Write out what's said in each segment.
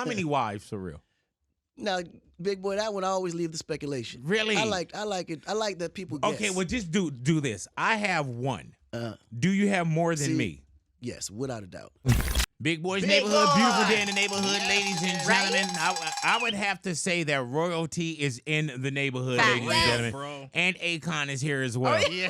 How many wives for real? Now, big boy, that one I always leave the speculation. Really? I like it. I like that people guess. Okay, well just do this. I have one. Uh, Do you have more than see, me? Yes, without a doubt. Big Boy's Big Neighborhood, Boy. beautiful day in the neighborhood, ladies and Right? gentlemen. I would have to say that royalty is in the neighborhood, Facts. ladies and Yes. gentlemen. Bro. And Akon is here as well. Yeah.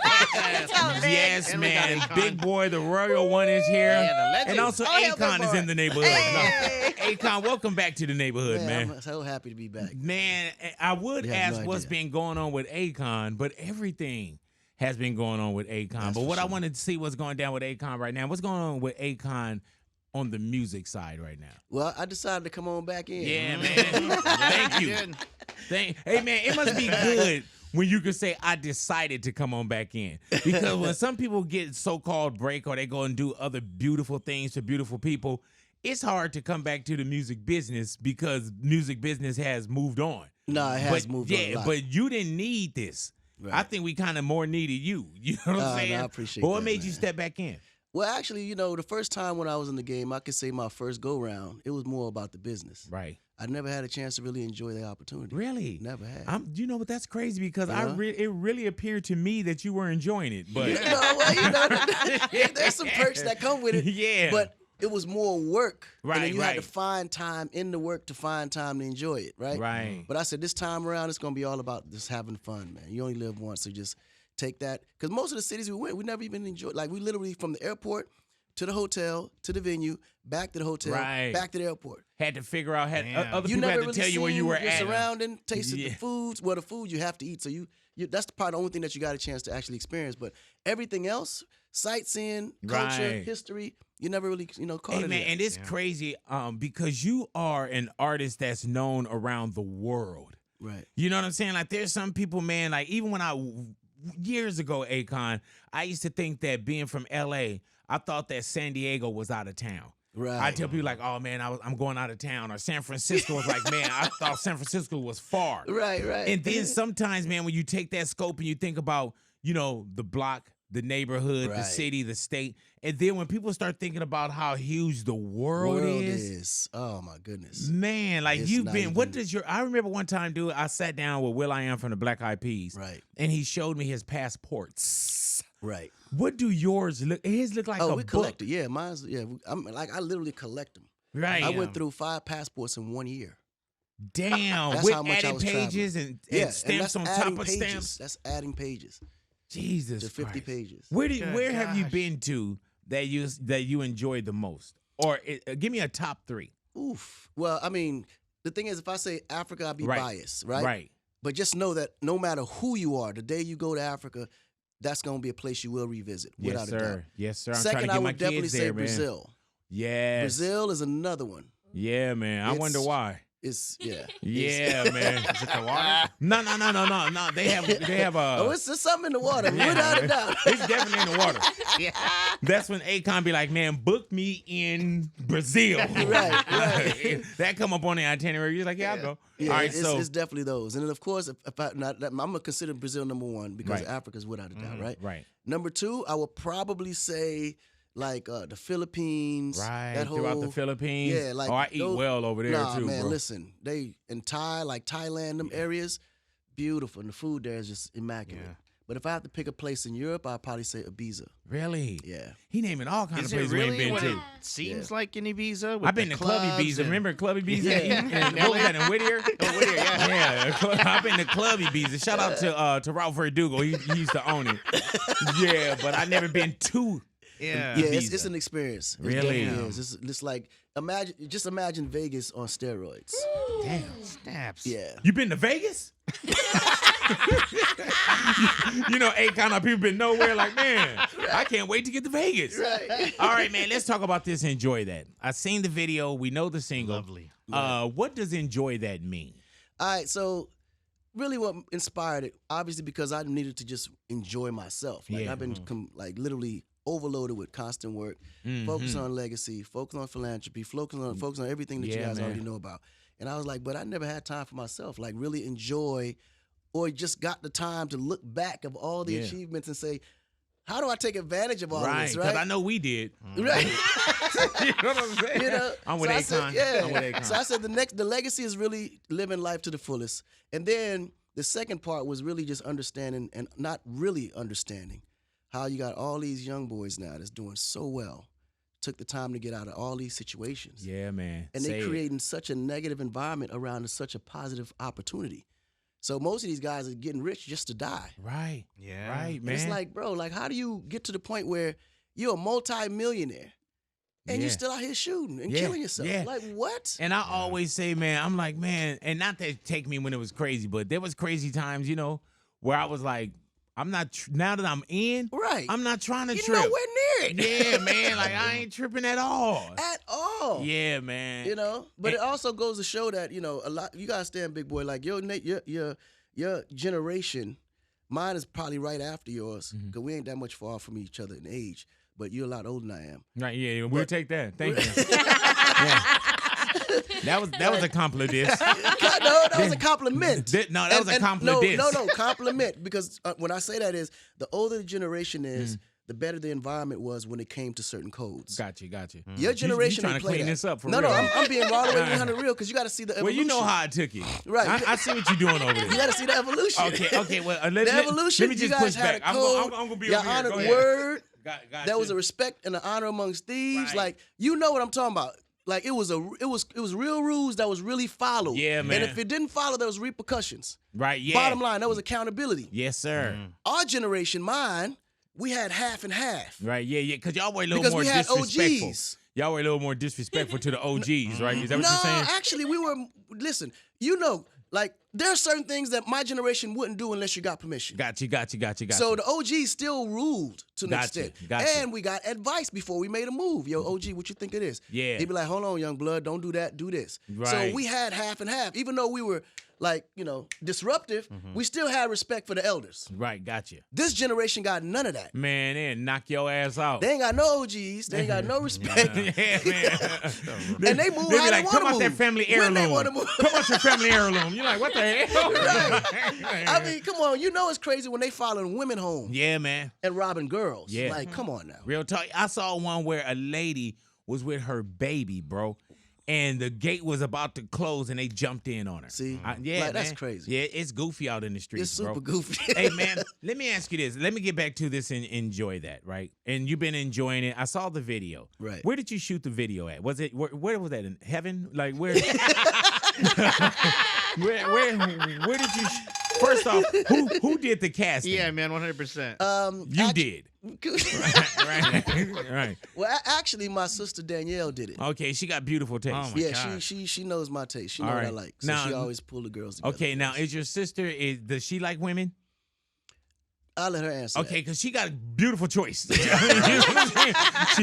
Yes, And we got man. Akon. Big Boy, the royal one is here. Yeah, the legend. And also Oh, yeah, Akon Big is Boy. in the neighborhood. Hey. No. Akon, welcome back to the neighborhood, man. I'm so happy to be back. Man, I would You have ask no what's idea. been going on with Akon, but everything has been going on with Akon. That's But for what I sure. wanted to see what's going down with Akon right now. What's going on with Akon on the music side right now? Well, I decided to come on back in. Yeah, man. Thank you. Hey, man, it must be good when you can say, I decided to come on back in. Because when some people get so-called break or they go and do other beautiful things to beautiful people, it's hard to come back to the music business because music business has moved on. No, it has moved on a Yeah, lot. but you didn't need this. Right. I think we kind of more needed you. You know what No, I'm no, saying? I appreciate But what that, made you man. step back in? Well, actually, the first time when I was in the game, I could say my first go-round, it was more about the business. Right. I never had a chance to really enjoy the opportunity. Really? Never had. You know what? That's crazy because Yeah. it really appeared to me that you were enjoying it. But There's some perks that come with it. Yeah. But it was more work. Right, And then you had to right. find time in the work to find time to enjoy it, right? Right. But I said this time around, it's going to be all about just having fun, man. You only live once, so just take that. Because most of the cities we went, we never even enjoyed. Like, we literally, from the airport to the hotel, to the venue, back to the hotel, Right. back to the airport. Had to figure out, Damn. other You people never had to really tell you where you seen were your at. surrounding, tasted Yeah. the foods. Well, the food you have to eat, so you that's probably the only thing that you got a chance to actually experience. But everything else, sightseeing, culture, Right. history, you never really caught Hey it. man, in. and it's Yeah. crazy because you are an artist that's known around the world. Right. You know what I'm saying? Like there's some people, man, like even when years ago, Akon, I used to think that being from LA, I thought that San Diego was out of town. Right. I tell people like, oh man, I'm going out of town. Or San Francisco was like, man, I thought San Francisco was far. Right, right. And then sometimes, man, when you take that scope and you think about, the block, the neighborhood, the Right. city, the state, and then when people start thinking about how huge the world is, Oh my goodness. man, like It's you've not been. What even- does I remember one time, dude. I sat down with Will.i.am from the Black Eyed Peas, Right. and he showed me his passports. Right. What do yours look? His look like a we book, collected. Yeah, mine's. Yeah, I literally collect them. right? I went through 5 passports in 1 year. Damn, That's with how much I added was pages traveling. and stamps that's on adding top of pages. stamps. That's adding pages Jesus to 50 Christ. pages. Where Good have you gosh. been to that you enjoyed the most? Or give me a top 3. Oof. Well, I mean, the thing is, if I say Africa, I'd be Right. biased, right? Right. But just know that no matter who you are, the day you go to Africa, that's going to be a place you will revisit, Yes, without a doubt. sir. Yes, sir. I'm Second, trying to I get my would definitely kids say there, man. Brazil. Yes. Brazil is another one. Yeah, man. I wonder It's- why. It's yeah. Yeah, man. Is it the water? No. They have Oh, it's just something in the water, without a doubt. It's definitely in the water. Yeah. That's when Akon be like, man, book me in Brazil. Right. That come up on the itinerary. You're like, yeah, I'll go. Yeah, All right, it's, so it's definitely those. And then, of course, if I'm going to consider Brazil number 1 because Right. Africa's without a doubt, right? right. Number 2, I would probably say like the Philippines. Right, That throughout the whole- Philippines. Yeah, like I eat those- well over there Nah, too, man, bro. listen, they in Thailand, them areas, beautiful, and the food there is just immaculate. Yeah. But if I have to pick a place in Europe, I'd probably say Ibiza. Really? Yeah. He naming all kinds Is of it places we really ain't what been it to. seems like in Ibiza? With I've been the to Club clubs Ibiza. and- Remember Club Ibiza? Yeah. And what was that in Whittier? Whittier, yeah. I've been to Club Ibiza. Shout out to Ralph Verdugo. He used to own it. Yeah, but I never been to. Yeah. Yeah, Ibiza. it's an experience. It Really? definitely is. It's like imagine Vegas on steroids. Damn. Snaps. Yeah. You been to Vegas? Akon, people been nowhere like, man, I can't wait to get to Vegas. Right. All right, man, let's talk about this Enjoy That. I seen the video. We know the single. Lovely. What does Enjoy That mean? All right, so really what inspired it, obviously because I needed to just enjoy myself. Like Yeah. I've been literally overloaded with constant work, focus on legacy, focus on philanthropy, focus on everything that you Yeah, guys man. already know about. And I was like, but I never had time for myself, like really enjoy or just got the time to look back of all the Yeah. achievements and say, how do I take advantage of all of Right, this, because right? I know we did. Right. You know what I'm saying? You know, I'm with so I Akon. said, yeah. I'm with Akon. So I said the legacy is really living life to the fullest. And then the second part was really just understanding and not really understanding how you got all these young boys now that's doing so well, took the time to get out of all these situations. Yeah, man. And Say they're it. creating such a negative environment around such a positive opportunity. So most of these guys are getting rich just to die. Right. Yeah. Right, And man. it's like, bro, like how do you get to the point where you're a multi-millionaire and you're Yeah. still out here shooting and Yeah, killing yourself? yeah. Like what? And I always say, man, I'm like, man, and not that take me when it was crazy, but there was crazy times, you know, where I was like, I'm not, now that I'm in, Right. I'm not trying to You're trip. nowhere near it. Yeah, man, like I ain't tripping at all. At all. Yeah, man. You know? But it also goes to show that, you know, a lot you gotta stand big boy. Like your generation, mine is probably right after yours, because we ain't that much far from each other in age. But you're a lot older than I am. Right, yeah, we'll take that. Thank you. Yeah. That was a compliment. No, that was a compliment. No, that was a compliment. No, compliment. Because when I say that is, the older the generation is, the better the environment was when it came to certain codes. Got you. Your generation trying ain't to play clean that. this up for no, real. No, I'm being all the way 100 real because you got to see the evolution. Well, you know how I took it. Right. I see what you're doing over there. You got to see the evolution. Okay. Well, The evolution. let me just you guys push had back. a code. I'm gonna be you over here. honored Go ahead. word. Got There was you. a respect and an honor amongst thieves. Right. Like you know what I'm talking about. Like it was real rules that was really followed. Yeah, man. And if it didn't follow, there was repercussions. Right. Yeah. Bottom line, there was accountability. Yes, sir. Our generation, mine, we had half and half. Right. Yeah. Because y'all were a little Because more we had disrespectful. OGs. Y'all were a little more disrespectful to the OGs, right? Is that what No, you're saying? actually, we were. Listen, you know, like there are certain things that my generation wouldn't do unless you got permission. Got you. So the OGs still ruled to an Gotcha, extent. gotcha. And we got advice before we made a move. Yo, OG, what you think it is? Yeah. He'd be like, hold on, young blood, don't do that, do this. So Right. we had half and half. Even though we were like, you know, disruptive, we still had respect for the elders. Right. Got you. This generation got none of that. Man, they knock your ass out. They ain't got no OGs. They ain't got no respect. Yeah, man. And they move They how be they like, want come to out move. that family When heirloom. they want to move. Come out your family heirloom. You're like, what the hell? I mean, come on. You know it's crazy when they following women home Yeah, man. and robbing girls. Yeah. Like, come on now. Real talk. I saw one where a lady was with her baby, bro, and the gate was about to close, and they jumped in on her. See? Yeah, Like, that's man. crazy. Yeah, it's goofy out in the streets, It's super bro. goofy. Hey, man, let me ask you this. Let me get back to this and enjoy that, right? And you've been enjoying it. I saw the video. Right. Where did you shoot the video at? Was it where was that in heaven? Like where? where did you? First off, who did the casting? Yeah, man, 100%. You did. Right. Well, actually, my sister Danielle did it. Okay, she got beautiful taste. Oh, my Yeah, gosh. she knows my taste. She All knows what I right. like. So Now- she always pull the girls together. Okay, now is your sister does she like women? I'll let her answer. Okay, because she got a beautiful choice. You know what I'm saying?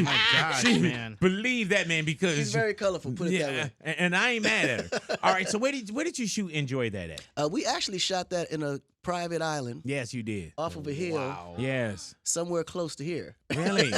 gosh, she man. believe that, man, because She's very colorful. Put it that yeah, way. and I ain't mad at her. All right, so where did you shoot Enjoy That at? We actually shot that in a private island Yes, you did. off of a hill Yes. somewhere close to here. Really?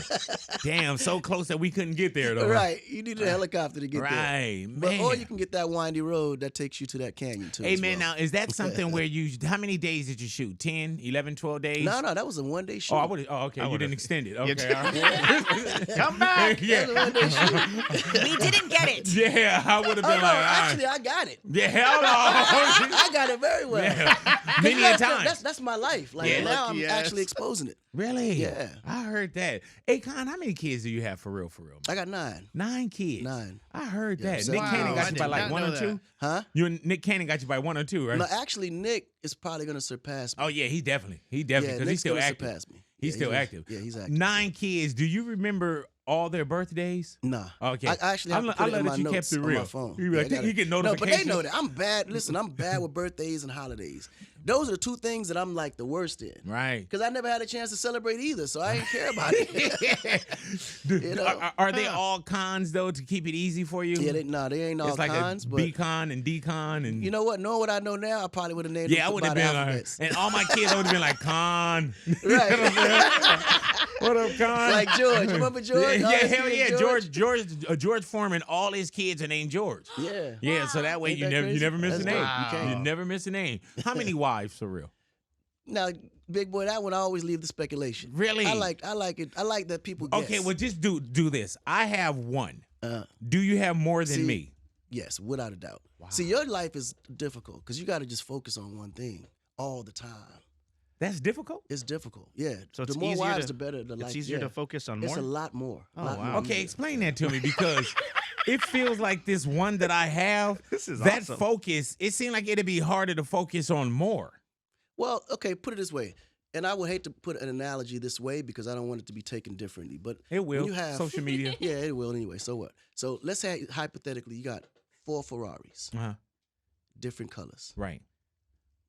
Damn, so close that we couldn't get there though. Right. You need a helicopter to get there. Right, But, man. or you can get that windy road that takes you to that canyon too. Hey as man, well. now is that something where how many days did you shoot? 10, 11, 12 days? No, that was a one-day shoot. Oh, I would. Oh, okay. You didn't extend it. Okay. All right. Come back. That was a one-day shoot. We didn't get it. Yeah, I would have Oh, been no, like, all right. actually, I got it. Yeah, hell no. I got it very well. Yeah. Many a time. That's my life. Like Yeah. now, Lucky I'm ass. actually exposing it. Really? Yeah. I heard that. Akon, how many kids do you have for real, man? I got 9. 9 kids. 9. I heard Yeah, that. so- Nick Wow, Cannon I got you by did like not 1 know or 2? that. Huh? You and Nick Cannon got you by 1 or 2, right? No, actually, Nick is probably going to surpass me. Oh yeah, he definitely Yeah, because he's Nick's still gonna active. surpass me. He's Yeah, still he's- active. Yeah, he's active. 9 kids. Do you remember all their birthdays? Nah. Okay. I actually have to I put it love in that my you notes kept it on real. my phone. You, like, Yeah, I gotta- you get No, but they notifications. know that. I'm bad. Listen, I'm bad with birthdays and holidays. Those are the 2 things that I'm like the worst in. Right. Because I never had a chance to celebrate either, so I didn't care about it. You know? Are they all cons though to keep it easy for you? Yeah, they ain't all it's like cons, a but B-con and D-con and you know what? Knowing what I know now, I probably would have named yeah, I them would by have the been like, alphabets. and all my kids would have been like Con. Right. What up, Con? Like George. You remember George? Yeah, All his hell kids, yeah. George Foreman. All his kids are named George. Yeah. Yeah, so that way Ain't you that never crazy? miss a That's name. dope. You can't. You never miss a name. How many wives for real? Now, Big boy, that one I always leave the speculation. Really? I like it. I like that people guess. Okay, well, just do this. I have one. Do you have more than me? Yes, without a doubt. Wow. See, your life is difficult because you got to just focus on one thing all the time. That's difficult? It's difficult, yeah. So the more wives, the better the life. It's easier to focus on more? It's a lot more. Oh, wow. Okay, explain that to me because it feels like this one that I have, This is that awesome. focus, it seemed like it'd be harder to focus on more. Well, okay, put it this way. And I would hate to put an analogy this way because I don't want it to be taken differently. But It will. when you have Social media. Yeah, it will anyway. So what? So let's say hypothetically you got 4 Ferraris, Uh-huh. different colors. Right.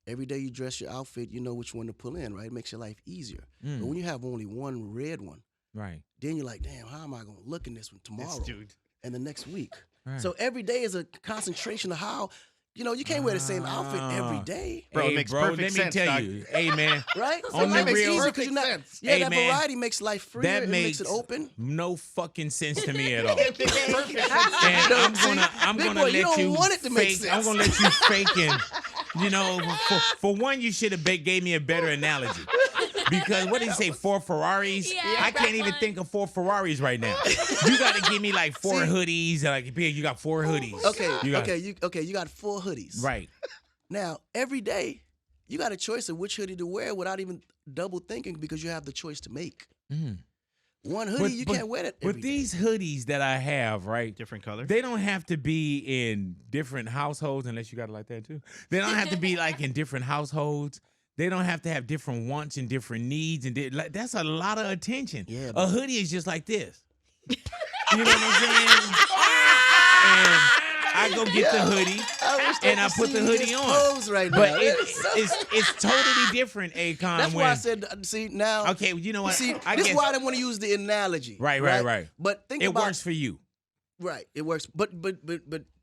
Every day you dress your outfit, you know which one to pull in, right? It makes your life easier. Mm. But when you have only one red one, Right. then you're like, damn, how am I going to look in this one tomorrow dude. and the next week? Right. So every day is a concentration of how, you can't wear the same outfit every day, Bro, it Hey, makes bro, perfect let me sense, tell Doc. you. Hey, man. right? On that the makes it real- easy 'cause you're not, Perfect yeah, Hey, that man, variety makes life freer. That it makes it open. no fucking sense to me at all. Perfect sense. And No, I'm Big gonna boy, you let don't you want it to make fake. I'm sense. gonna let you fake and for one, you should have gave me a better analogy. Because what did he say? 4 Ferraris? Yeah, I can't even think of 4 Ferraris right now. You got to give me like 4 hoodies. Like you got 4 hoodies. Okay, you got 4 hoodies. Right. Now, every day, you got a choice of which hoodie to wear without even double thinking because you have the choice to make. Mm. One hoodie, you can't wear that every But day. these hoodies that I have, right? Different color? They don't have to be in different households unless you got it like that too. They don't have to be like in different households. They don't have to have different wants and different needs like that's a lot of attention. Yeah, a but- hoodie is just like this. You know what I'm saying? And I go get the hoodie I wish they and I could put see the hoodie his on. pose right now. But it's totally different, Akon. That's when, why I said, see, now. okay, you know what? See, I this is guess why I didn't want to use the analogy. Right. But think it about works for you. Right, it works. But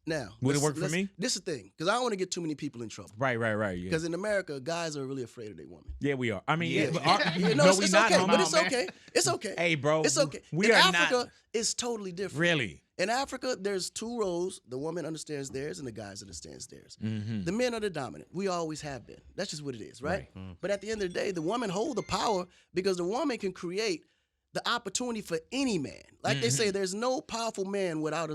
now. Would it work for me? This is the thing, because I don't want to get too many people in trouble. Right. Yeah. Because in America, guys are really afraid of their woman. Yeah, we are. I mean, Yeah. no, No, we it's not. okay, homie. but it's okay. It's okay. Hey, bro. It's okay. We in are Africa, not. it's totally different. Really? In Africa, there's 2 roles. The woman understands theirs and the guys understands theirs. Mm-hmm. The men are the dominant. We always have been. That's just what it is, right? Right. But at the end of the day, the woman hold the power because the woman can create the opportunity for any man. Like they say, there's no powerful man without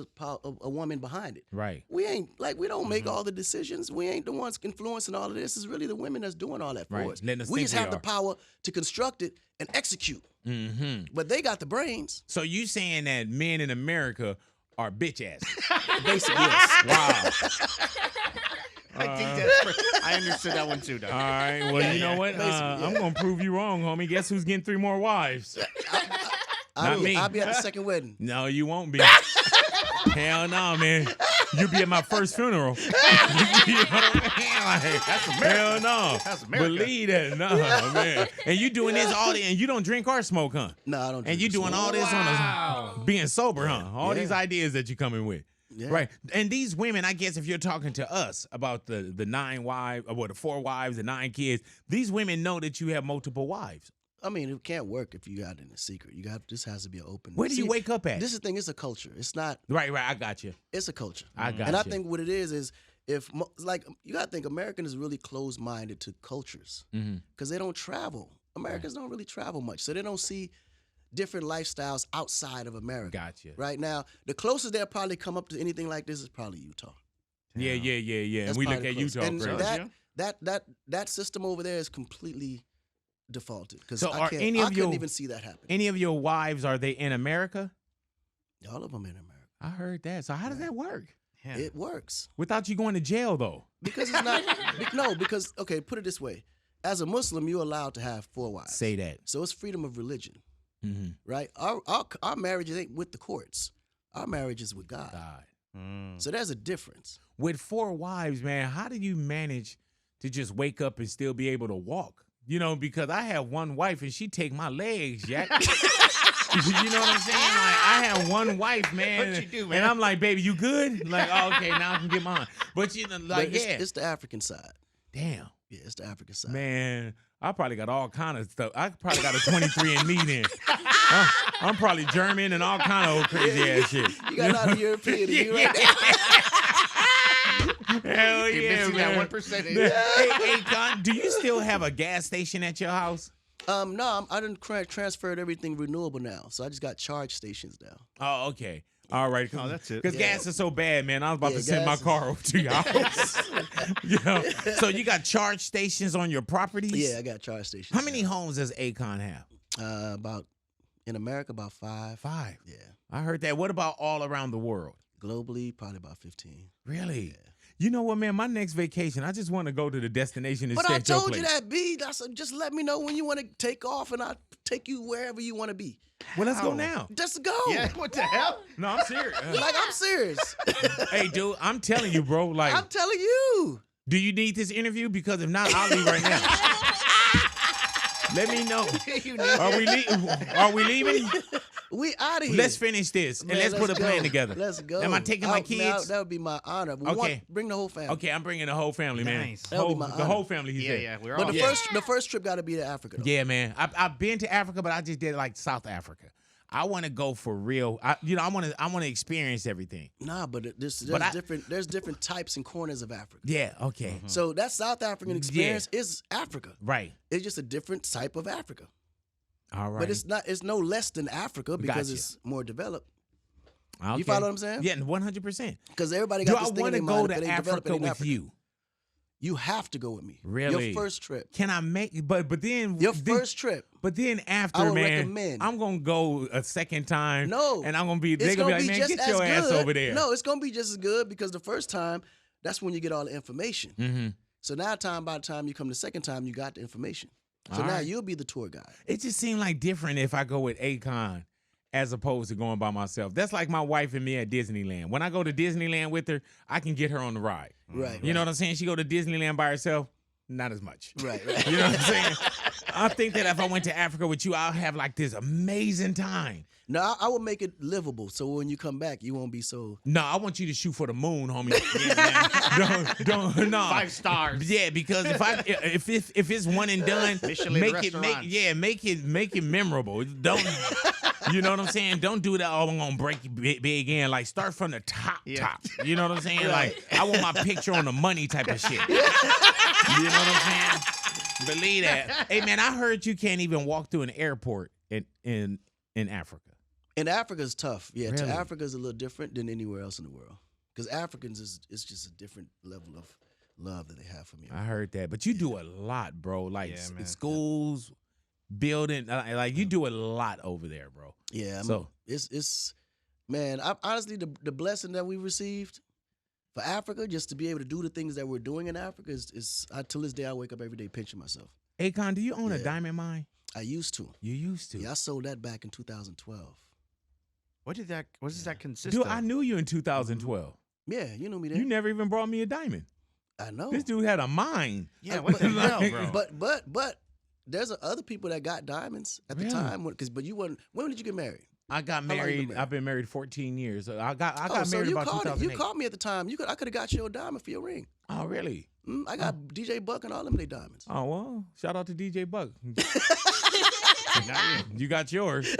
a woman behind it. Right. We don't make all the decisions. We ain't the ones influencing all of this. It's really the women that's doing all that for Right. us. Letting us We think just we have the are. power to construct it and execute. Mm-hmm. But they got the brains. So you saying that men in America are bitch asses? Basically, yes. Wow. I think that's I understood that one too, Doc. All right. Well, you know what? I'm gonna prove you wrong, homie. Guess who's getting 3 more wives? Not me. I'll be at the second wedding. No, you won't be. Hell no, man. You'll be at my first funeral. You know what I'm saying? Like, That's America. hell no. That's America. Believe that, no, man. And you doing this all day, and you don't drink or smoke, huh? No, I don't. And you doing all this on being sober, huh? All Yeah. these ideas that you coming with. Yeah. Right. And these women, I guess if you're talking to us about the 9 wives, or the 4 wives, the 9 kids, these women know that you have multiple wives. I mean, it can't work if you got it in a secret. This has to be an open. Where do you wake up at? This is the thing. It's a culture. It's not. Right, I got you. It's a culture. I got And I you. think what it is if you got to think American is really closed minded to cultures Mhm. because they don't travel. Americans don't really travel much, so they don't see different lifestyles outside of America. Gotcha. Right now, the closest they'll probably come up to anything like this is probably Utah. Yeah. And That's we look probably at close. Utah And crazy. that system over there is completely defaulted because So are I any of couldn't your- even see that happen. Any of your wives, are they in America? All of them in America. I heard that. So how does that work? Yeah. It works Without you going to jail, though. because it's not. Because okay, put it this way: as a Muslim, you're allowed to have 4 wives. Say that. So it's freedom of religion, Mm-hmm. right? Our marriages ain't with the courts. Our marriage is with God. God. So there's a difference. With 4 wives, man, how do you manage to just wake up and still be able to walk? You know, because I have one wife and she take my legs, Jack. You know what I'm saying? Like, I have one wife, man. What you do, man? And I'm like, baby, you good? Like, oh, okay, now I can get mine. But you know, like, But yeah. it's the African side. Damn. Yeah, it's the African side. Man, I probably got all kind of stuff. I probably got a 23 and me then. I'm probably German and all kind of old crazy ass shit. You got a lot of European in you right there. Hell You're yeah, missing man. that 1%. Hey, Akon, do you still have a gas station at your house? No, I didn't transferred everything renewable now, so I just got charge stations now. Oh, okay. All right. Oh, that's it. Because gas is so bad, man. I was about Yeah, to send my gas is- car over to your house. You know? So you got charge stations on your properties? Yeah, I got charge stations. How many homes does Akon have? About in America, about 5. 5. Yeah. I heard that. What about all around the world? Globally, probably about 15. Really? Yeah. You know what, man? My next vacation, I just want to go to the destination and But stay I at your told you place. that, B. Just let me know when you want to take off, and I'll take you wherever you want to be. Well, let's go How? now. Just go. Yeah, what the hell? No, I'm serious. Like, I'm serious. Hey, dude, I'm telling you, bro. Like, I'm telling you. do you need this interview? Because if not, I'll leave right now. Let me know. You need Are we leaving? We out of here. Let's finish this and Man, let's put a plan go. together. Let's go. Am I taking my kids? That would be my honor. But Okay. bring the whole family. Okay, I'm bringing the whole family, man. Nice. That'll be my The honor. whole family. He Yeah, said. yeah. We're But all. the first trip got to be to Africa. Though. Yeah, man. I've been to Africa, but I just did like South Africa. I want to go for real. I want to experience everything. Nah, but there's different types and corners of Africa. Yeah. Okay. So that South African experience is Africa. Right. It's just a different type of Africa. All right. But it's no less than Africa because Gotcha. it's more developed. Okay. You follow what I'm saying? Yeah, 100%. Because everybody Do got I this thing in want their to mind go if they to ain't developed it Africa in with Africa. you? You have to go with me. Really? Your first trip. Can I make? But then First trip. But then after, I would man, recommend. I'm gonna go a second time. No. and I'm gonna be. They're It's gonna gonna be be like, man, just get your as ass good. over there. No, it's gonna be just as good because the first time, that's when you get all the information. Mm-hmm. So now, by the time you come the second time, you got the information. So All now right. you'll be the tour guide. It just seemed like different if I go with Akon as opposed to going by myself. That's like my wife and me at Disneyland. When I go to Disneyland with her, I can get her on the ride. Right. You know what I'm saying? She go to Disneyland by herself, not as much. Right. You know what I'm saying? I think that if I went to Africa with you, I'll have like this amazing time. No, I will make it livable. So when you come back, you won't be so. No, I want you to shoot for the moon, homie. don't, no. 5 stars. Yeah, because if it's one and done, Michelin make restaurants. it memorable. Don't you know what I'm saying? Don't do that. Oh, I'm gonna break you big in. Like start from the top. You know what I'm saying? Like I want my picture on the money type of shit. You know what I'm saying? Believe that. Hey man, I heard you can't even walk through an airport in Africa. In Africa is tough. Yeah, Really? to Africa is a little different than anywhere else in the world. Because Africans is just a different level of love that they have for me. I heard that, but you do a lot, bro. Like Yeah, man. schools, building, like you do a lot over there, bro. Yeah, So- it's man. Honestly, the blessing that we received for Africa, just to be able to do the things that we're doing in Africa, is till this day I wake up every day pinching myself. Akon, do you own a Yeah. diamond mine? I used to. You used to. Yeah, I sold that back in 2012. What does that consist Dude, of? I knew you in 2012. Yeah, you know me then. You never even brought me a diamond. I know. This dude had a mine. Yeah, what the hell, bro? But there's other people that got diamonds at the Really? time. But you wasn't. When did you get married? I got How long you been married. married? I've been married 14 years. I got So married you about called it. 2008. You called me at the time. I could have got you a diamond for your ring. Oh, really? I got DJ Buck and all them they diamonds. Oh, well, shout out to DJ Buck. You got yours.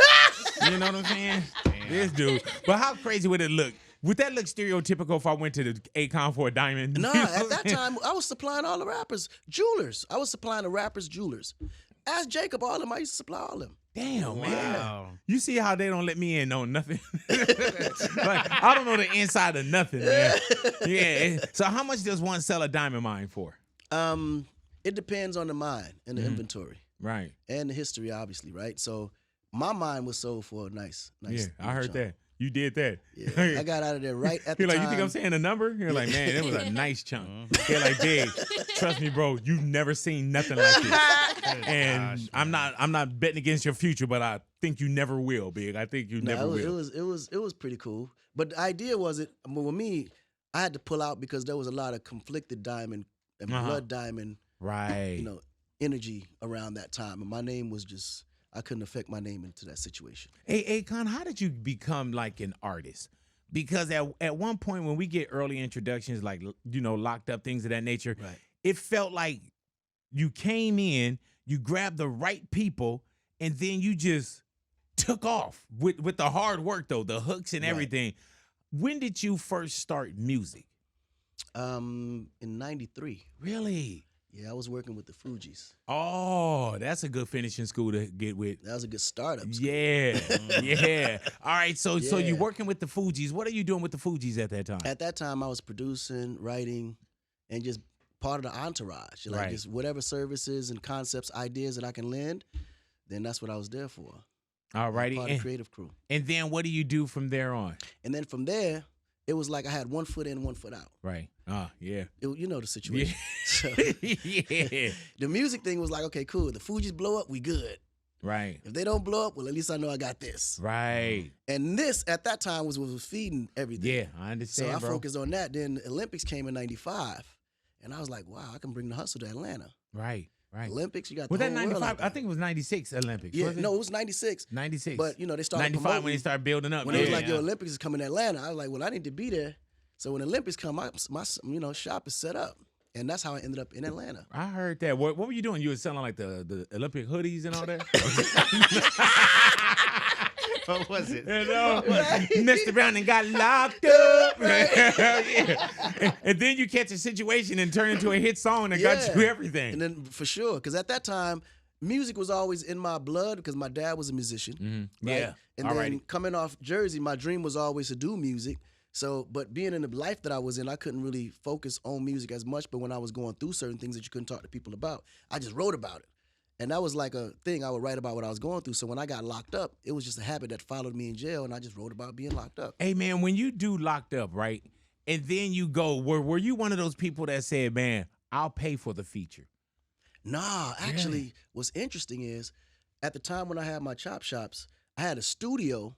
You know what I'm saying? This dude. But how crazy would it look? Would that look stereotypical if I went to the Akon for a diamond? No, You know at what that I'm saying? time I was supplying all the rappers jewelers. I was supplying the rappers jewelers. Ask Jacob all of them. I used to supply all of them. Damn, man. Wow. You see how they don't let me in on nothing? Like, I don't know the inside of nothing, man. Yeah. So how much does one sell a diamond mine for? It depends on the mine and the inventory Right. and the history, obviously, right? So my mine was sold for a nice. Yeah, I heard chunk. that. You did that. Yeah, I got out of there right at the You're like, time. you think I'm saying a number? You're like, man, it was a nice chunk. They're like, Dave, trust me, bro, you've never seen nothing like this. And Gosh, I'm not betting against your future, but I think you never will, Big. I think you never No, will. it was pretty cool. But the idea was with me, I had to pull out because there was a lot of conflicted diamond and blood diamond, Right. energy around that time, and my name was just. I couldn't affect my name into that situation. Hey, Akon, how did you become like an artist? Because at one point when we get early introductions, like, Locked Up, things of that nature, Right. it felt like you came in, you grabbed the right people, and then you just took off with the hard work, though, the hooks and Right. everything. When did you first start music? In '93. Really? Yeah, I was working with the Fugees. Oh, that's a good finishing school to get with. That was a good startup school. Yeah, yeah. All right, so you're Yeah. working with the Fugees. What are you doing with the Fugees at that time? At that time, I was producing, writing, and just part of the entourage. Like just whatever services and concepts, ideas that I can lend, then that's what I was there for. All righty. Part of the creative crew. And then what do you do from there on? And then from there, it was like I had 1 foot in, 1 foot out. Right. Yeah. You know the situation. So, Yeah. the music thing was like, okay, cool. The Fugees blow up, we good. Right. If they don't blow up, well, at least I know I got this. Right. And this, at that time, was feeding everything. Yeah, I understand, So I bro. focused on that. Then the Olympics came in '95. And I was like, wow, I can bring the hustle to Atlanta. Right. Olympics, you got Was the that whole world 95? out there. I think it was 96 Olympics. Yeah, was it? no, it was 96. 96. But, they started 95 promoting. when they started building up. When it was like, yo, Olympics is coming to Atlanta, I was like, well, I need to be there. So when Olympics come, my shop is set up. And that's how I ended up in Atlanta. I heard that. What were you doing? You were selling like the Olympic hoodies and all that? What was it? Messed around and got locked up. Yeah. And then you catch a situation and turn into a hit song that got you everything. And then for sure, because at that time, music was always in my blood because my dad was a musician. Mm-hmm. Right? Yeah. And then coming off Jersey, my dream was always to do music. So, but being in the life that I was in, I couldn't really focus on music as much. But when I was going through certain things that you couldn't talk to people about, I just wrote about it. And that was like a thing I would write about what I was going through. So when I got locked up, it was just a habit that followed me in jail, and I just wrote about being locked up. Hey, man, when you do locked up, right, and then you go, were you one of those people that said, man, I'll pay for the feature? Nah, actually, what's interesting is at the time when I had my chop shops, I had 2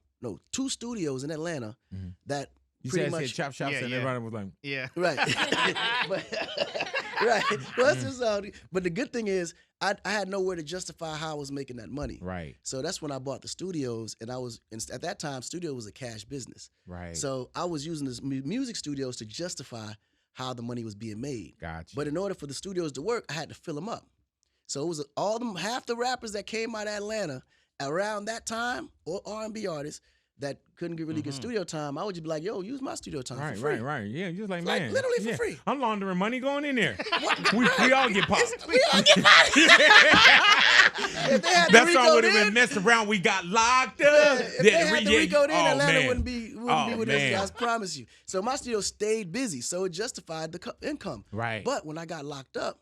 studios in Atlanta that You pretty said much chop shops and everybody was like, Yeah. right. Right. Well, that's just but the good thing is I had nowhere to justify how I was making that money. right, So that's when I bought the studios, and at that time, studio was a cash business. right. So I was using the music studios to justify how the money was being made. Gotcha. But in order for the studios to work, I had to fill them up. So it was half the rappers that came out of Atlanta around that time, or R&B artists that couldn't really get studio time. I would just be like, yo, use my studio time for free. Right. Yeah, just like, Like, man. literally for free. I'm laundering money going in there. we all get popped. We all get money. If they had That the song Rico would have been then, messed around. We got locked up. if they had the Rico then, Atlanta wouldn't be what it is, man. guys, promise you. So my studio stayed busy, so it justified the income. Right. But when I got locked up,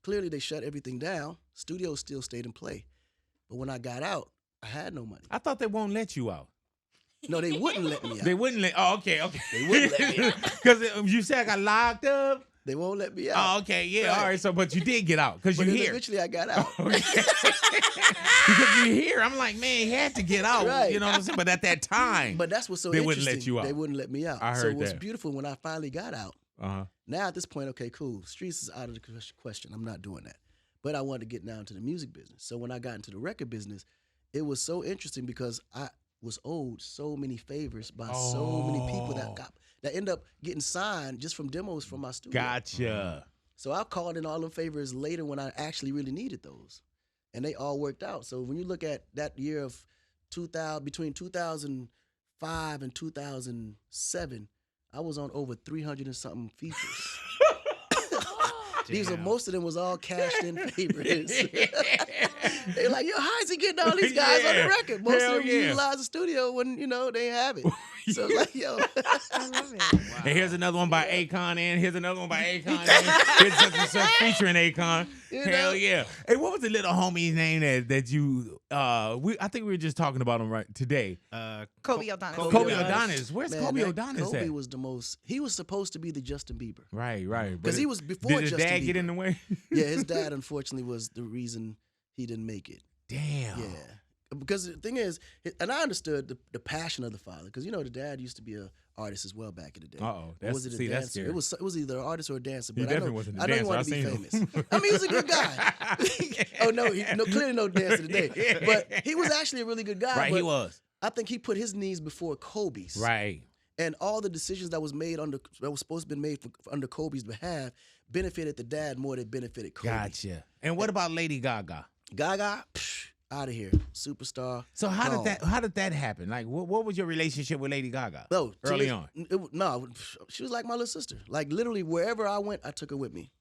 clearly they shut everything down. Studios still stayed in play. But when I got out, I had no money. I thought they won't let you out. No, they wouldn't let me out. They wouldn't let. Oh, okay. They wouldn't let me out. Because you said I got locked up. They won't let me out. Oh, okay. Yeah. Right. All right. So, but you did get out because But you then here. eventually I got out. Because you here. I'm like, man, he had to get out. Right. You know what I'm saying? But at that time, But that's what's so They interesting. wouldn't let you out. They wouldn't let me out. I So heard what's that. beautiful when I finally got out, uh-huh. now at this point, okay, cool. Streets is out of the question. I'm not doing that. But I wanted to get down to the music business. So when I got into the record business, it was so interesting because I was owed so many favors by so many people that end up getting signed just from demos from my studio. Gotcha. So I called in all them favors later when I actually really needed those. And they all worked out. So when you look at that year of between 2005 and 2007, I was on over 300 and something features. Most of them was all cashed in favors. They're like, yo, how is he getting all these guys on the record? Most of them utilize the studio when, they have it. So it's like, yo. I love it. Wow. And here's another one by Akon, and here's another one by Akon, and here's such and such featuring Akon. Hell yeah. Hey, what was the little homie's name that you, I think we were just talking about him right today. Kobe O'Donis. Kobe O'Donis. Where's Man, Kobe that O'Donis Kobe at? was the most, he was supposed to be the Justin Bieber. Right. Because he was before Did his Justin dad Bieber. get in the way? Yeah, his dad, unfortunately, was the reason he didn't make it. Damn. Yeah. Because the thing is, and I understood the passion of the father, because the dad used to be an artist as well back in the day. Uh-oh. Or was it a dancer? That's scary. It was either an artist or a dancer. He But definitely wasn't a I know he dancer. wanted to be I seen famous. him. I mean, he was a good guy. Oh no, clearly no dancer today. But he was actually a really good guy. Right, but he was. I think he put his needs before Kobe's. Right. And all the decisions that was supposed to be made under Kobe's behalf benefited the dad more than benefited Kobe. Gotcha. And what about Lady Gaga? Gaga, out of here, superstar. So how gone. did that happen? Like, what was your relationship with Lady Gaga? No, early on. No, she was like my little sister. Like literally, wherever I went, I took her with me.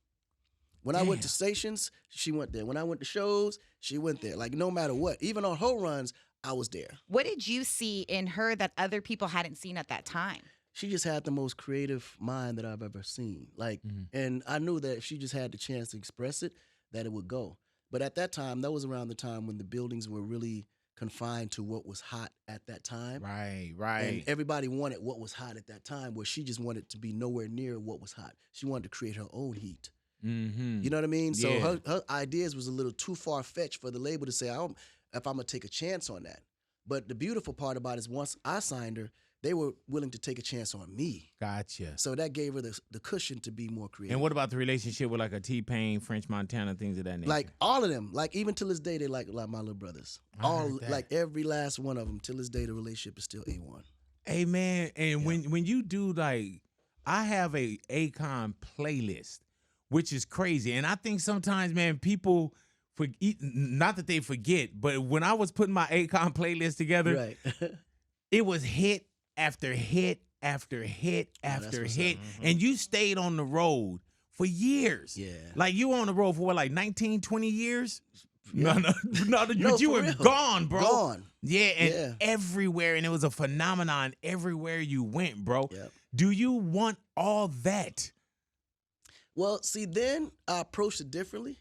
When I went to stations, she went there. When I went to shows, she went there. Like no matter what, even on her runs, I was there. What did you see in her that other people hadn't seen at that time? She just had the most creative mind that I've ever seen. Like, and I knew that if she just had the chance to express it, that it would go. But at that time, that was around the time when the buildings were really confined to what was hot at that time. Right. And everybody wanted what was hot at that time, where she just wanted to be nowhere near what was hot. She wanted to create her own heat. Mm-hmm. You know what I mean? So Yeah. her ideas was a little too far-fetched for the label to say, if I'm going to take a chance on that. But the beautiful part about it is once I signed her, they were willing to take a chance on me. Gotcha. So that gave her the cushion to be more creative. And what about the relationship with like a T-Pain, French Montana, things of that nature? Like all of them, like even till this day, they like my little brothers. heard that. Like every last one of them, till this day, the relationship is still A1. Hey man, and when you do like, I have a Akon playlist, which is crazy, and I think sometimes, man, people not that they forget, but when I was putting my Akon playlist together, Right. it was hit after hit after hit after what's hit, up. and you stayed on the road for years. Yeah. Like you on the road for what, like 19, 20 years? Yeah. No, No, you for were real. gone, bro. Gone. Yeah, and Yeah. everywhere, and it was a phenomenon everywhere you went, bro. Yep. Do you want all that? Well, see, then I approached it differently.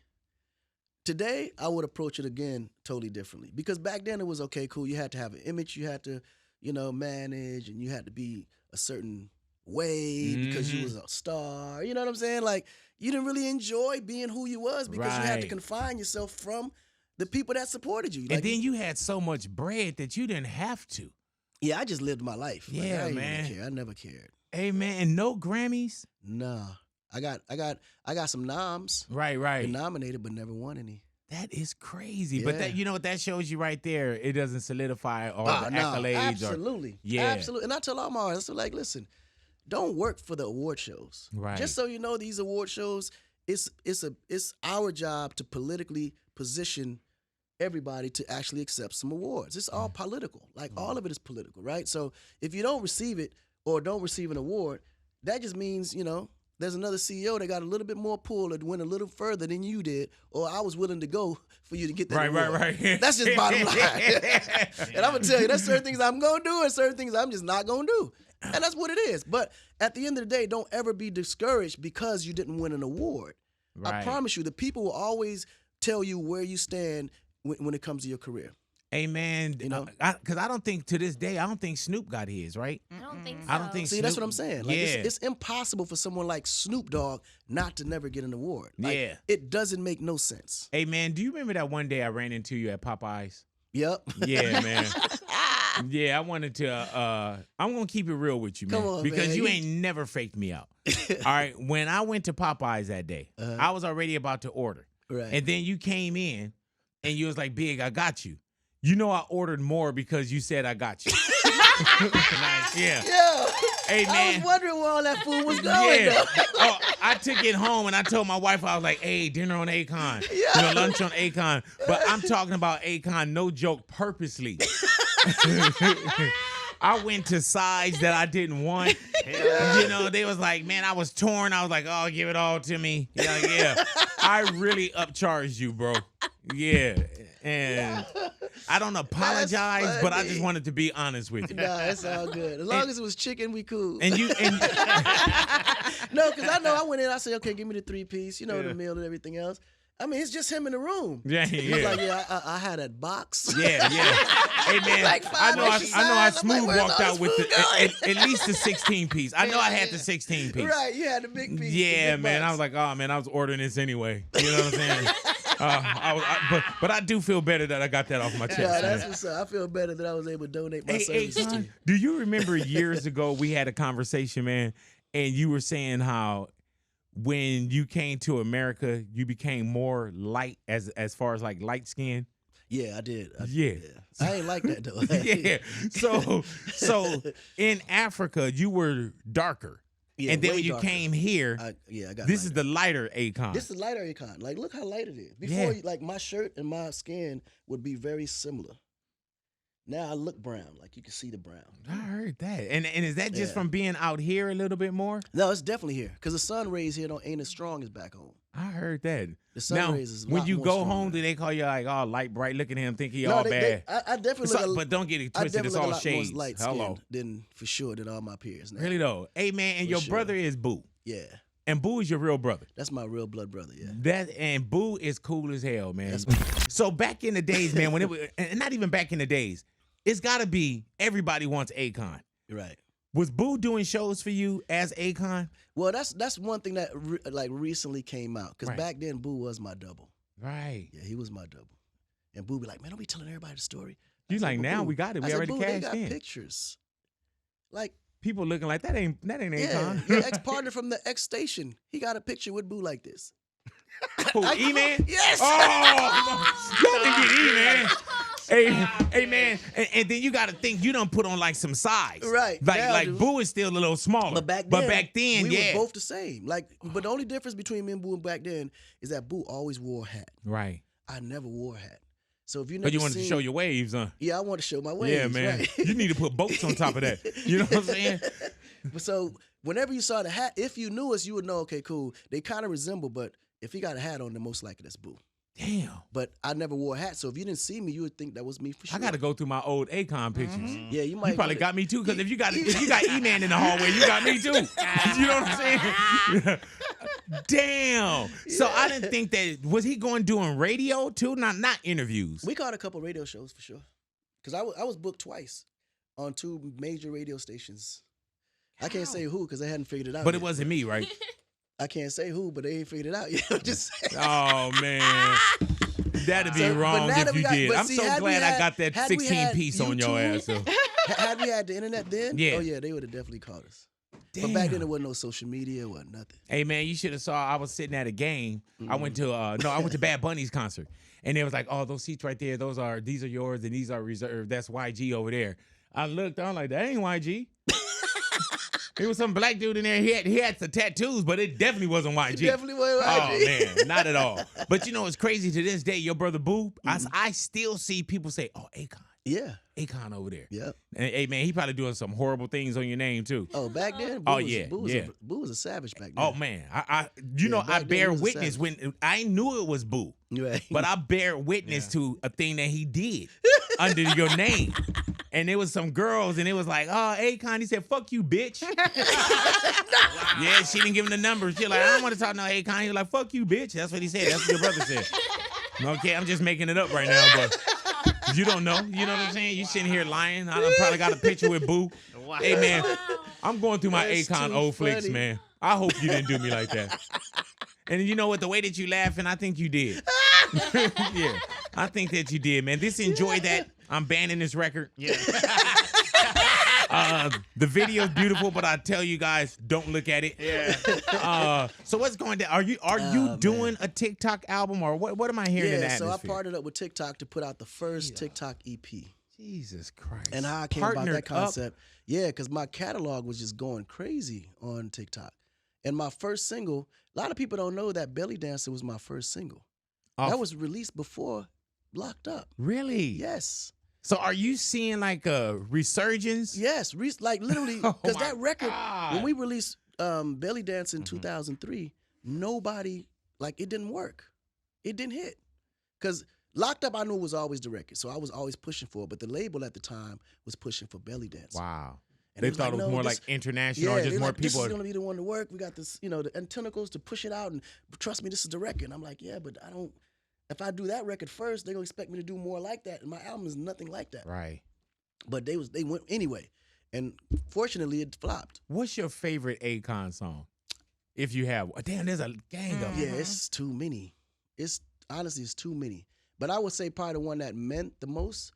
Today, I would approach it again totally differently. Because back then it was, okay, cool, you had to have an image, you had to, manage, and you had to be a certain way because you was a star. You know what I'm saying? Like, you didn't really enjoy being who you was because you had to Right. confine yourself from the people that supported you. And Like, then you had so much bread that you didn't have to. yeah, I just lived my life. Like, Yeah, I didn't man. even care. I never cared. Hey man, and no Grammys? Nah. I got some noms. Right. Been nominated but never won any. That is crazy. But that, Yeah. you know what that shows you right there? It doesn't solidify all the accolades. Absolutely. Yeah. Absolutely. And I tell all my artists, like, listen, don't work for the award shows. Right. Just so you know, these award shows, it's our job to politically position everybody to actually accept some awards. It's all political. Like all of it is political, right? So if you don't receive it or don't receive an award, that just means, there's another CEO that got a little bit more pull and went a little further than you did, or I was willing to go for you to get that award. Right. That's just bottom line. And I'm going to tell you, there's certain things I'm going to do and certain things I'm just not going to do. And that's what it is. But at the end of the day, don't ever be discouraged because you didn't win an award. I Right. promise you, the people will always tell you where you stand when it comes to your career. Hey man, Because I don't think to this day, I don't think Snoop got his, right? I don't think so. I don't think See, that's Snoop- what I'm saying. Like, yeah. it's impossible for someone like Snoop Dogg not to never get an award. Like, Yeah. It doesn't make no sense. Hey man, do you remember that one day I ran into you at Popeyes? Yep. Yeah, man. Yeah, I wanted to I'm gonna keep it real with you, man. Come on, because man. you ain't never faked me out. All right. When I went to Popeyes that day, I was already about to order. Right. And then you came in and you was like, Big, I got you. You know I ordered more because you said I got you. Nice. Yeah. Yeah. Hey I man. was wondering where all that food was going. Yeah. though. Oh, I took it home and I told my wife, I was like, hey, dinner on Akon. Yeah. Lunch on Akon. But I'm talking about Akon, no joke, purposely. I went to sides that I didn't want. They was like, man, I was torn. I was like, oh, give it all to me. Yeah. I really upcharged you, bro. Yeah. And I don't apologize, but I just funny. wanted to be honest with you. Nah, it's all good. As long as it was chicken, we cool. And no, because I know I went in, I said, okay, give me the 3-piece, the meal and everything else. I mean, it's just him in the room. Yeah. He's like, I had that box. Yeah. Hey man, Like I know I extra sides. I'm like, smooth where's walked all out this with food at least the 16-piece. I know I had the 16-piece. Right, you had the big piece. the Yeah, big man. I box. was like, oh man, I was ordering this anyway. You know what I'm saying? But I do feel better that I got that off my chest. Yeah, man. that's what's up. I feel better that I was able to donate my Hey, services to Akon, you. do you remember years ago we had a conversation, man, and you were saying how when you came to America, you became more light as far as like light skin? Yeah, I did. Yeah. I ain't like that though. Yeah. So in Africa, you were darker. Yeah, and then way when you darker. came here, I got this lighter. is the lighter Akon. This is lighter Akon. Like, look how light it is. Yeah. Before, like, my shirt and my skin would be very similar. Now I look brown. Like, you can see the brown. I heard that. And is that just Yeah. from being out here a little bit more? No, it's definitely here. Because the sun rays here ain't as strong as back home. I heard that. The sun Now, rays is a when lot you more go stronger. home, do they call you like, oh, light, bright? Look at him, think he No, all they- bad. I definitely So- look but don't get it I twisted. It's definitely look a all lot shades. more light Hello. skinned than for sure than all my peers now. Really though. Hey man, and For your sure. brother is Boo. Yeah. And Boo is your real brother. That's my real blood brother, yeah. That and Boo is cool as hell, man. That's So back in the days, man, when it was, and not even back in the days, it's gotta be everybody wants Akon. Right. Was Boo doing shows for you as Akon? Well, that's one thing that recently came out. Because Right. back then, Boo was my double. Right. Yeah, he was my double. And Boo be like, man, don't be telling everybody the story. I You said, like, "But now Boo," we got it. I We said, already "Boo, they cashed got in. pictures. Like, People looking like that ain't yeah, Akon. your ex-partner from the X station, he got a picture with Boo like this. Who, E-Man? Yes. Oh, y'all can get E-Man. Hey man, and then you got to think you don't put on like some size, Right. Like Now, like dude. Boo is still a little smaller, But back then, we yeah, was both the same. Like, but the only difference between me and Boo back then is that Boo always wore a hat. right. I never wore a hat. So if you never But you wanted seen, to show your waves, huh? yeah, I want to show my waves. Yeah, man. Right? You need to put boats on top of that. You know what I'm saying? But so whenever you saw the hat, if you knew us, you would know. Okay, cool. They kind of resemble, but if he got a hat on, then most likely that's Boo. Damn. But I never wore a hat, so if you didn't see me, you would think that was me for sure. I got to go through my old Akon pictures. Yeah, you might. You probably wanna- got me too, because if you got E-Man in the hallway, you got me too. You know what I'm saying? Damn. So I didn't think that was he going doing radio too, not interviews. We caught a couple radio shows for sure. Because I was booked twice on 2 major radio stations. I can't say who because they hadn't figured it out. But it yet. wasn't me, right? I can't say who, but they ain't figured it out yet. I'm just saying. Oh man. That'd be So, but wrong now if that we you got- did. but I'm see, so had we glad I had- got that had we 16 had piece on your YouTube, ass. So. Had we had the internet then, Yeah. oh yeah, they would have definitely caught us. Damn. But back then, there wasn't no social media, wasn't nothing. Hey man, you should have saw. I was sitting at a game. I went to I went to Bad Bunny's concert, and it was like, oh, those seats right there, these are yours, and these are reserved. That's YG over there. I looked, I'm like, that ain't YG. There was some black dude in there. He had some tattoos, but it definitely wasn't YG. Definitely wasn't Oh YG. man, not at all. But you know, it's crazy to this day. Your brother Boo, I still see people say, oh, Akon. Yeah. Akon over there. Yep. And hey man, he probably doing some horrible things on your name too. Oh, back then. Oh, was, yeah, Boo was, yeah. Boo was a savage back then. Oh man, I back I then bear he was a witness savage. when I knew it was Boo, Right. but I bear witness to a thing that he did under your name. And there was some girls, and it was like, oh, Akon. He said, fuck you, bitch. Yeah, she didn't give him the number. She like, I don't want to talk to no Akon. He was like, fuck you, bitch. That's what he said. That's what your brother said. Okay, I'm just making it up right now, but you don't know. You know what I'm saying? You sitting here lying. I done probably got a picture with Boo. Wow. Hey, man, I'm going through my That's Akon too old flicks, funny. man. I hope you didn't do me like that. And you know what? The way that you laughing, I think you did. Yeah, I think that you did, man. This enjoy that. I'm banning this record. Yeah. The video's beautiful, but I tell you guys, don't look at it. Yeah. So what's going down? Are you doing a TikTok album, or what am I hearing in the Yeah, so I atmosphere? partnered up with TikTok to put out the first TikTok EP. Jesus Christ. And how I came Partnered about up? that concept, yeah, because my catalog was just going crazy on TikTok. And my first single, a lot of people don't know that Belly Dancer was my first single. Off- That was released before Locked Up. Really? Yes. So are you seeing like a resurgence? Yes. Like literally, Oh because my that record, God. when we released Belly Dancer in 2003, nobody, like it didn't work. It didn't hit. Because Locked Up, I knew was always the record. So I was always pushing for it. But the label at the time was pushing for Belly Dancer. Wow. And They it was thought like, it was no, more this- like international, or just they're more like, people. This is gonna be the one to work. We got this, the tentacles to push it out, and trust me, this is the record. And I'm like, yeah, but I don't. If I do that record first, they're gonna expect me to do more like that, and my album is nothing like that. Right. But they went anyway, and fortunately, it flopped. What's your favorite Akon song? If you have one. Damn, there's a gang of them. Yeah, it's too many. It's honestly, it's too many. But I would say probably the one that meant the most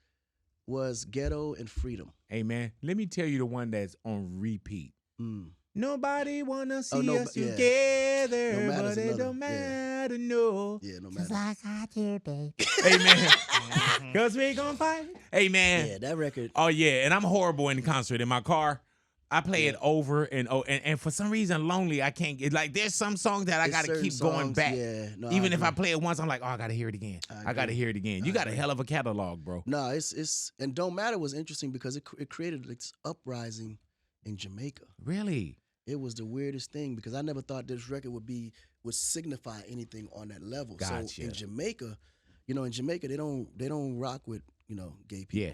was Ghetto and Freedom. Hey man, let me tell you the one that's on repeat. Mm. Nobody wanna see no, us yeah. together, No Matter's but it another, don't yeah. matter, no. Yeah, no Just matter. like I do, babe. Hey man, cause we gon' fight. Hey man. Yeah, that record. Oh yeah, and I'm horrible in concert. In my car, I play it over and over, and for some reason, lonely. I can't get like. There's some songs that I It's gotta certain keep going songs, back. yeah. No, Even if I agree. play it once, I'm like, oh, I gotta hear it again. I gotta agree. hear it again. You got a hell of a catalog, bro. No, it's and Don't Matter was interesting because it created this uprising in Jamaica. Really? It was the weirdest thing because I never thought this record would signify anything on that level. Gotcha. So in Jamaica, they don't rock with gay people. Yeah.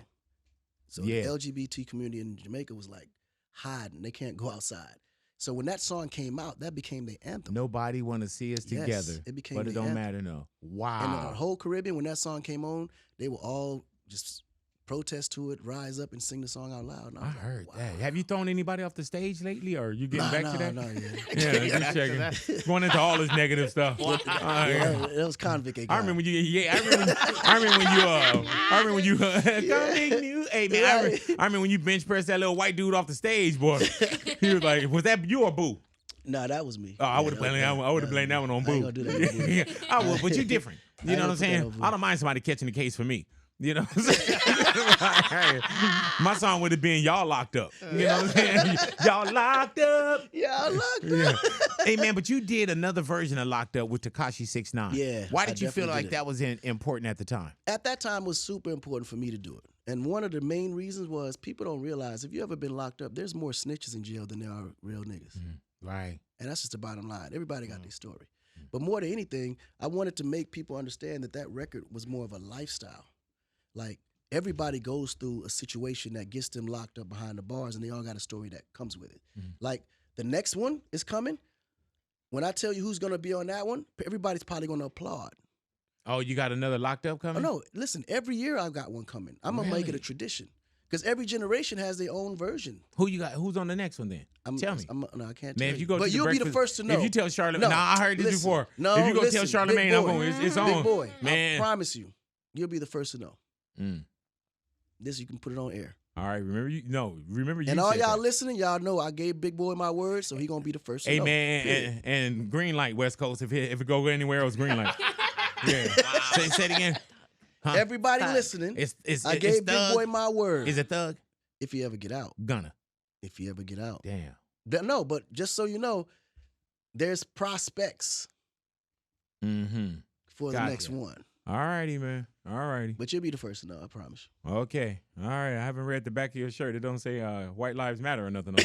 So the LGBT community in Jamaica was like hiding. They can't go outside. So when that song came out, that became their anthem. Nobody want to see us Yes, together. it became but it the don't anthem. matter, no. And the Wow. whole Caribbean, when that song came on, they were all just protest to it, rise up and sing the song out loud. And I was like, heard wow. that. Have you thrown anybody off the stage lately, or are you getting back to that? No, yeah. Yeah, just checking. Going into all this negative stuff. Yeah, that was convict. I remember when you. I remember when you. Hey man, I remember when you bench pressed that little white dude off the stage, boy. He was like, "Was that you or Boo?" No, that was me. Oh, I would have blamed that one. I would have blamed that one on I ain't Boo. gonna do that. Yeah, I would, but you different. You know what I'm saying? Boo. I don't mind somebody catching the case for me. You know what I'm saying? My song would have been "Y'all Locked Up." You know what I'm saying? Y'all locked up. Yeah, look. Yeah. Hey man, but you did another version of "Locked Up" with Tekashi 6ix9ine. Yeah, Why I did you feel definitely like did it. that was important at the time? At that time, it was super important for me to do it. And one of the main reasons was people don't realize if you ever been locked up, there's more snitches in jail than there are real niggas. Right. And that's just the bottom line. Everybody got their story. But more than anything, I wanted to make people understand that record was more of a lifestyle. Like, everybody goes through a situation that gets them locked up behind the bars, and they all got a story that comes with it. Like, the next one is coming. When I tell you who's going to be on that one, everybody's probably going to applaud. Oh, you got another Locked Up coming? Oh, no, listen, every year I've got one coming. I'm going to make it a Really? tradition. Because every generation has their own version. Who you got? Who's on the next one then? Tell me. No, I can't Man, tell if you go But to the you'll be the breakfast- first to know. If you tell Charlamagne, No, I heard this listen. before. No, if you go listen, tell Big Charlamagne, I'm Boy. going, it's Big on. Boy, Man. I promise you'll be the first to know. Mm. This, you can put it on air. All right, remember you And all said y'all that. listening, y'all know I gave Big Boy my word, so he gonna be the first to Hey know. man, Period. and green light West Coast. If it go anywhere else, green light. Yeah. Say it again. Huh? Everybody listening, I gave Big Thug. Boy my word. Is it Thug? If he ever get out. Gunna. If he ever get out. Damn. No, but just so you know, there's prospects for the Gotcha. next one. All righty, man. All righty. But you'll be the first to know, I promise. Okay. All right. I haven't read the back of your shirt. It don't say White Lives Matter or nothing on the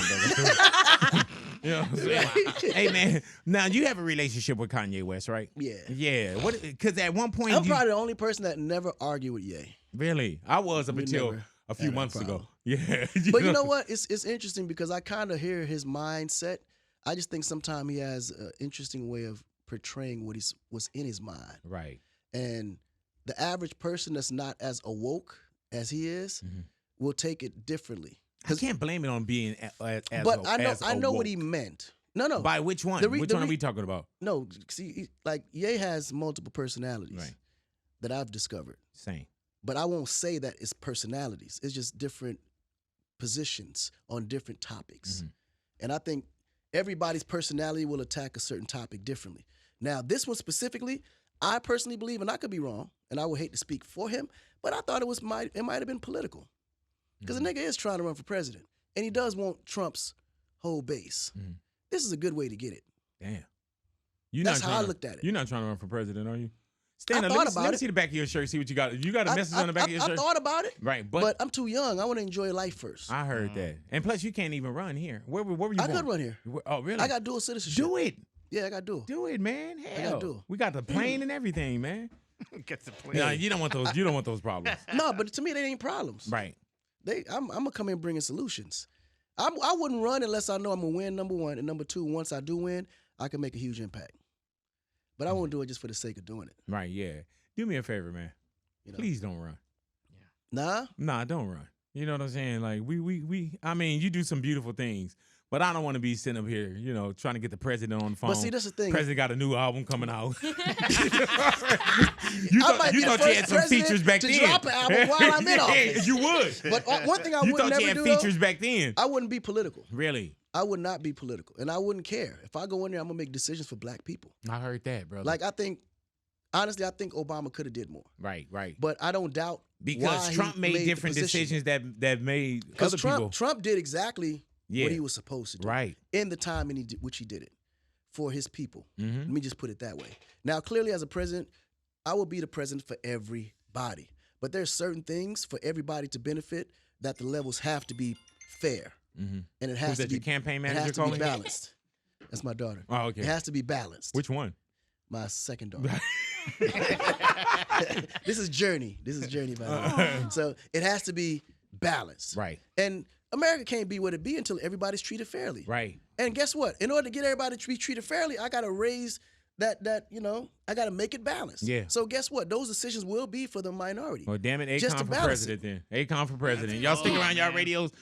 back. You know what I'm saying? Hey man, now you have a relationship with Kanye West, right? Yeah. Yeah. What? Because at one point, I'm probably the only person that never argued with Ye. really, I was up We until never a few had a months ago. problem. Yeah. But you know what? It's interesting because I kind of hear his mindset. I just think sometimes he has an interesting way of portraying what's in his mind. Right. And the average person that's not as awoke as he is will take it differently. I can't blame it on being as But as I know what awoke. he meant. No. By which one? Which one are we talking about? No, see, like Ye has multiple personalities Right. that I've discovered. Same. But I won't say that it's personalities. It's just different positions on different topics. And I think everybody's personality will attack a certain topic differently. Now, this one specifically, I personally believe, and I could be wrong, and I would hate to speak for him, but I thought it might have been political. Because the nigga is trying to run for president, and he does want Trump's whole base. This is a good way to get it. Damn. That's how I looked at it. You're not trying to run for president, are you? Stand I up. thought Let about me it. see the back of your shirt. See what you got. You got a message on the back of your shirt. I thought about it, Right, but I'm too young. I want to enjoy life first. I heard that. And plus, you can't even run here. Where were you born? I could run here. Oh, really? I got dual citizenship. Do it. Yeah, I got dual. Do it, man. Hell, do it. we got the plane and everything, man. Gets the plane. No, you don't want those. You don't want those problems. No, but to me, they ain't problems. Right. I'm gonna come in bringing solutions. I wouldn't run unless I know I'm gonna win. Number one, and number two, once I do win, I can make a huge impact. But I won't do it just for the sake of doing it. Right. Yeah. Do me a favor, man. You know? Please don't run. Nah. Nah, don't run. You know what I'm saying? Like I mean, you do some beautiful things, but I don't want to be sitting up here, trying to get the president on the phone. But see, that's the thing. President got a new album coming out. you I might be thought the you first had some president features back to then. drop an album while I'm in office. You would. But one thing I you would thought never you had do, features though, back then. I wouldn't be political. Really? I would not be political, and I wouldn't care if I go in there. I'm gonna make decisions for Black people. I heard that, brother. Like honestly, I think Obama could have did more. Right. But I don't doubt Because why Trump he made the different position. decisions that made Because other people. Trump did exactly Yeah. what he was supposed to do. Right. In the time in which he did it for his people. Mm-hmm. Let me just put it that way. Now, clearly, as a president, I will be the president for everybody. But there's certain things for everybody to benefit that the levels have to be fair. Mm-hmm. And it has Who's to that, be your campaign it manager has to be calling? balanced. That's my daughter. Oh, okay. It has to be balanced. Which one? My second daughter. This is Journey. By the way. So it has to be balanced. Right. And America can't be what it be until everybody's treated fairly. Right. And guess what? In order to get everybody to be treated fairly, I got to raise that I got to make it balanced. Yeah. So guess what? Those decisions will be for the minority. Well, damn it, Just Akon to for balance president then. Akon for president. Y'all stick around y'all radios.